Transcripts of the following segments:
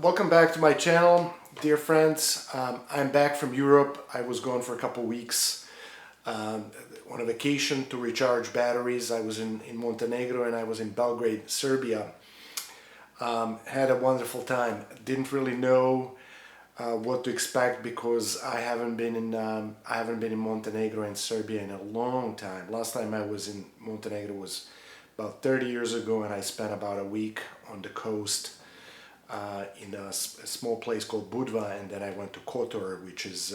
Welcome back to my channel, dear friends. I'm back from Europe. I was gone for a couple weeks on a vacation to recharge batteries. I was in Montenegro and I was in Belgrade, Serbia. Had a wonderful time. Didn't really know what to expect because I haven't been in Montenegro and Serbia in a long time. Last time I was in Montenegro was about 30 years ago, and I spent about a week on the coast in a small place called Budva, and then I went to Kotor, which is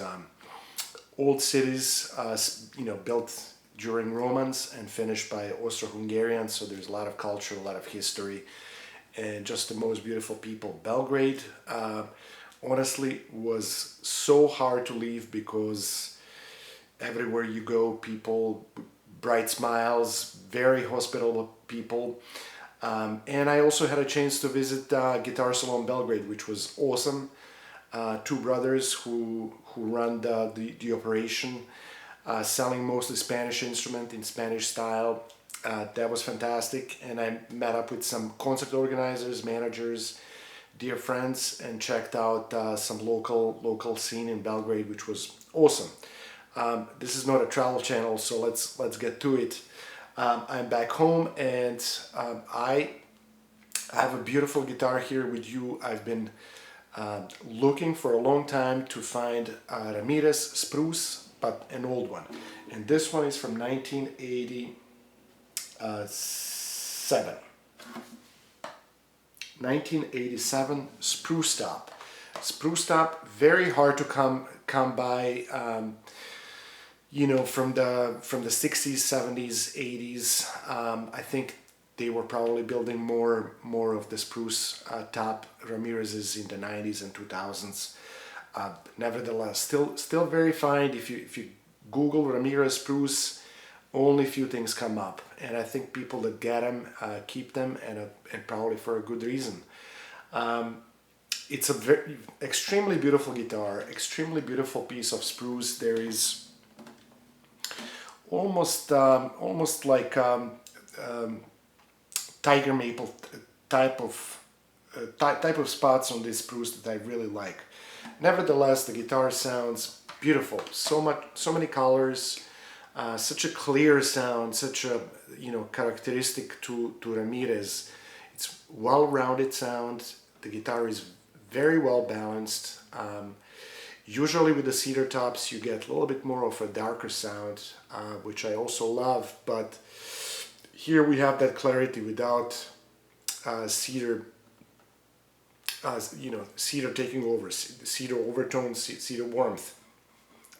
old cities, built during Romans and finished by Austro-Hungarians. So there's a lot of culture, a lot of history, and just the most beautiful people. Belgrade, honestly, was so hard to leave because everywhere you go, people, bright smiles, very hospitable people. And I also had a chance to visit Guitar Salon Belgrade, which was awesome. Two brothers who run the operation, selling mostly Spanish instrument in Spanish style. That was fantastic, and I met up with some concert organizers, managers, dear friends, and checked out some local scene in Belgrade, which was awesome. This is not a travel channel, so let's get to it. I'm back home, and I have a beautiful guitar here with you. I've been looking for a long time to find a Ramirez Spruce, but an old one. And this one is from 1987. 1987 Spruce top. Spruce top, very hard to come by. From the 60s, 70s, 80s. I think they were probably building more of the Spruce top Ramirez's in the 90s and 2000s. Nevertheless, still very fine. If you Google Ramirez Spruce, only few things come up, and I think people that get them keep them, and probably for a good reason. It's a extremely beautiful guitar, extremely beautiful piece of spruce. There is almost like tiger maple type of spots on this spruce that I really like. Nevertheless, the guitar sounds beautiful. So many colors, such a clear sound, such a characteristic to Ramirez. It's well-rounded sound. The guitar is very well balanced. Usually with the cedar tops you get a little bit more of a darker sound, which I also love, but here we have that clarity without cedar, cedar taking over, cedar overtones, cedar warmth.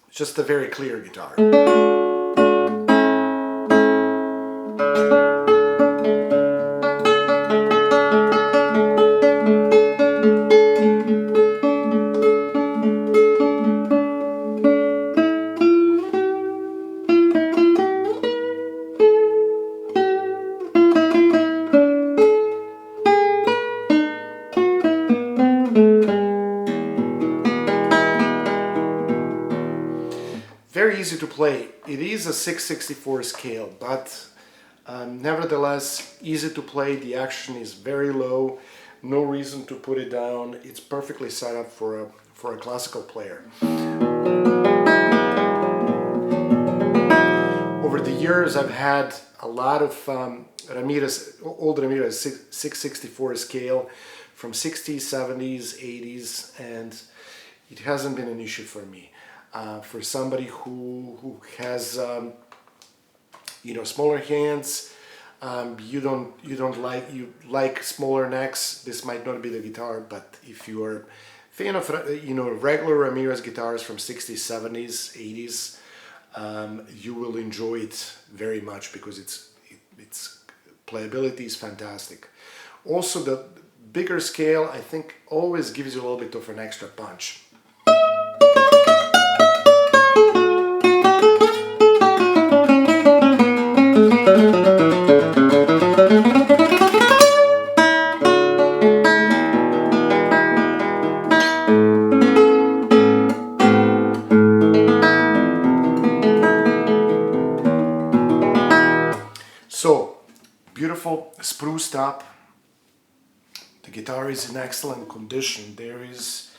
Just a very clear guitar. Very easy to play. It is a 6/64 scale, but nevertheless easy to play. The action is very low. No reason to put it down. It's perfectly set up for a classical player. Over the years, I've had a lot of old Ramirez 6/64 scale from 60s, 70s, 80s, and it hasn't been an issue for me. For somebody who has smaller hands, you like smaller necks, this might not be the guitar. But if you are a fan of regular Ramirez guitars from 60s, 70s, 80s, you will enjoy it very much because its playability is fantastic. Also, the bigger scale, I think, always gives you a little bit of an extra punch. So, beautiful spruce top. The guitar is in excellent condition. There is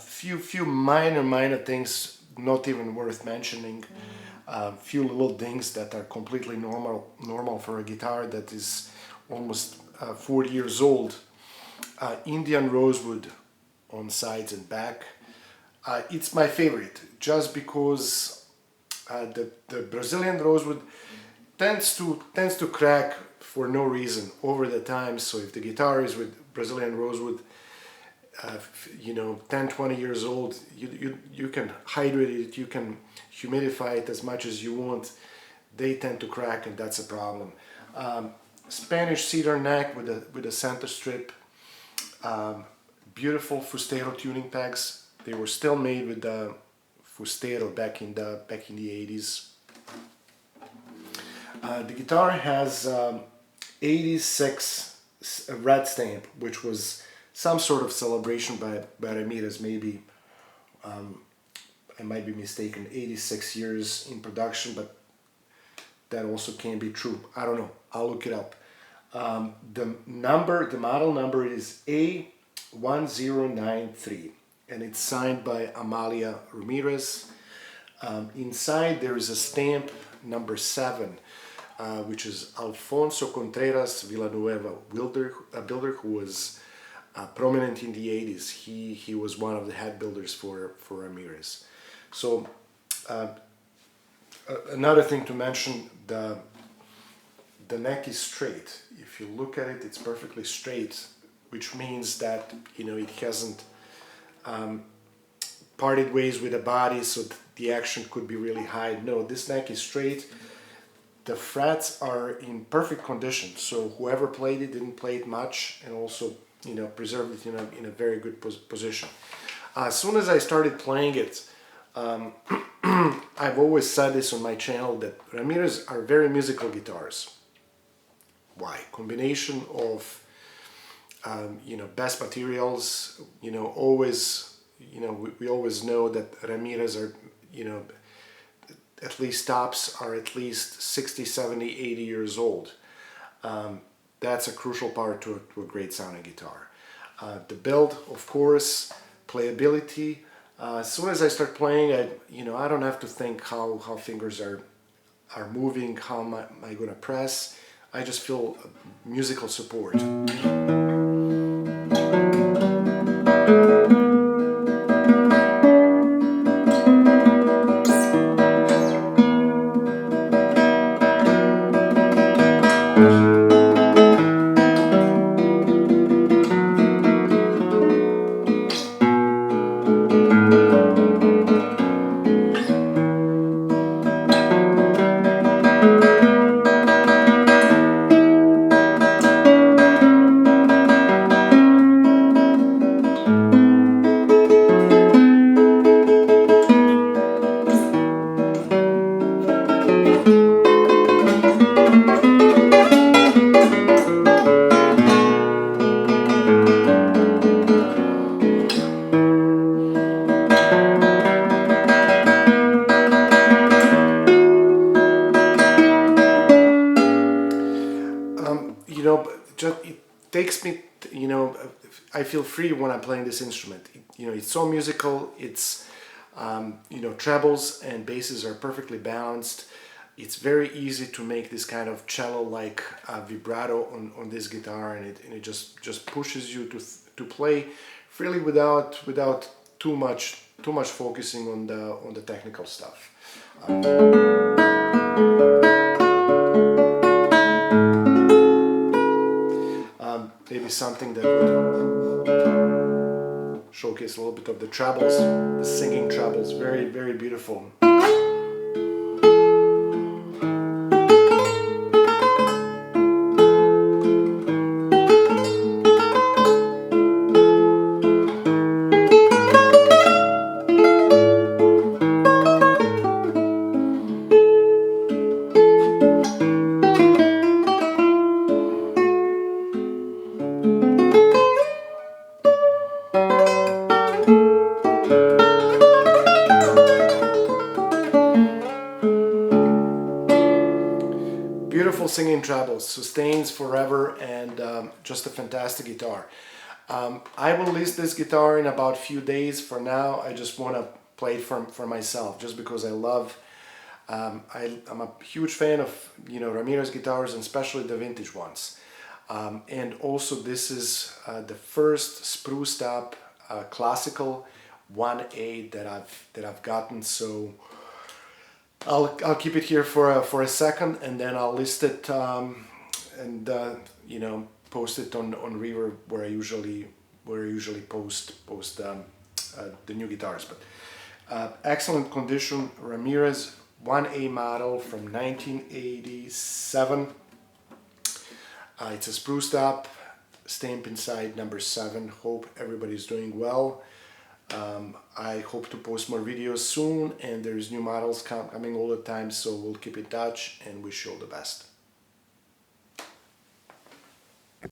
few minor things not even worth mentioning. Few little things that are completely normal for a guitar that is almost 40 years old. Indian rosewood on sides and back. It's my favorite just because the Brazilian rosewood tends to crack for no reason over the time. So if the guitar is with Brazilian rosewood, 10-20 years old, you can hydrate it, you can humidify it as much as you want. They tend to crack, and that's a problem. Spanish cedar neck with a center strip. Beautiful Fustero tuning pegs. They were still made with the Fustero back in the 80s. The guitar has 86 red stamp, which was some sort of celebration by Ramirez. Maybe I might be mistaken. 86 years in production, but that also can be true. I don't know. I'll look it up. The model number is A1093, and it's signed by Amalia Ramirez. Inside there is a stamp number 7, which is Alfonso Contreras Villanueva, a builder who was prominent in the 80s. He was one of the head builders for Ramirez. So another thing to mention, the neck is straight. If you look at it, it's perfectly straight, which means that it hasn't parted ways with the body, so the action could be really high. No, this neck is straight. The frets are in perfect condition, so whoever played it didn't play it much, and also preserved it in a very good position. As soon as I started playing it, I've always said this on my channel, that Ramirez are very musical guitars. Why? Combination of best materials. Always we always know that Ramirez are at least tops are at least 60, 70, 80 years old. That's a crucial part to a great sounding guitar. The build, of course, playability. As soon as I start playing, I don't have to think how fingers are moving, how am I going to press. I just feel musical support. It takes me, I feel free when I'm playing this instrument. It's so musical. It's, trebles and basses are perfectly balanced. It's very easy to make this kind of cello-like vibrato on this guitar, and it just pushes you to play freely without too much focusing on the technical stuff. Maybe something that would showcase a little bit of the trebles, the singing trebles, very, very beautiful. trouble, sustains forever, and just a fantastic guitar. I will list this guitar in about a few days. For now, I just want to play it for myself, just because I love. I'm a huge fan of Ramirez guitars, and especially the vintage ones. And also, this is the first spruced up classical 1A that I've gotten. So I'll keep it here for a second, and then I'll list it and post it on Reverb where I usually post the new guitars. But excellent condition, Ramirez 1A model from 1987. It's a spruced up, stamp inside number 7. Hope everybody's doing well. I hope to post more videos soon, and there's new models coming all the time, so we'll keep in touch and wish you all the best.